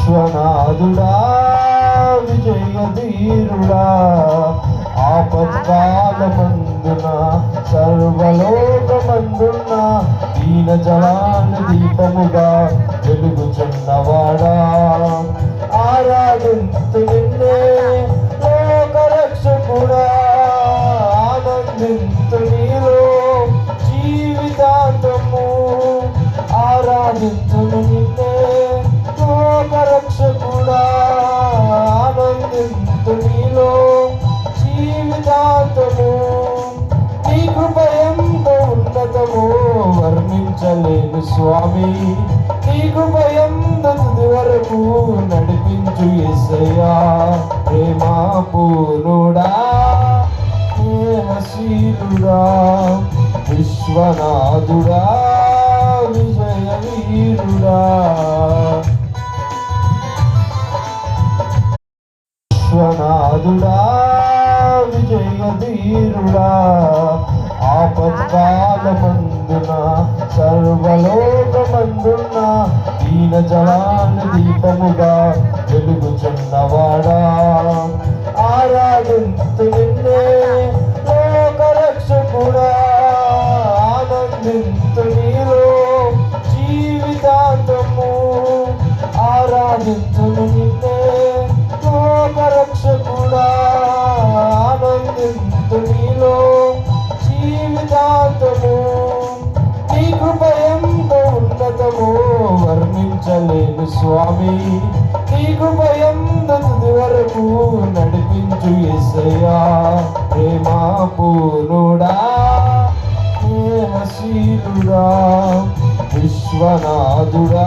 విశ్వనాథుడా విజయధీరుడా ఆపత్కాలమందున సర్వలోకమందున దీన జవాన దీపముగా వెలుగుచున్నవాడా ఆరాధింతు నిన్నే లోకరక్షకుడా ఆనందింతు నీలో జీవితాంతము ఆరాధింతును నిన్నే లోకరక్షకుడా ఆనందింతు నీలో జీవితాంతము నీ కృప ఎంత ఉన్నతమో వర్ణించలేను స్వామి నీ కృప ఎంత తుది వరకు నడిపించు యేసయ్యా ప్రేమ పూర్ణుడా స్నేహశీలుడా విశ్వనాథుడా విజయ వీరుడా విశ్వనాథుడా విజయధీరుడా ఆపత్కాలమందున సర్వలోకమందున దీన జవాన దీపముగా వెలుగుచున్నవాడా ఆరాధింతు నిన్నే లోకరక్షకుడా ఆనందింతు నీలో జీవితాంతము ఆరాధింతును నిన్నే లోకరక్షకుడా ఆనందింతు నీలో జీవితాంతము నీ కృప ఎంత ఉన్నతమో వర్ణించలేను స్వామి నీ కృప ఎంత తుది వరకు నడిపించు యేసయ్యా ప్రేమ పూర్ణుడా స్నేహశీలుడా విశ్వనాథుడా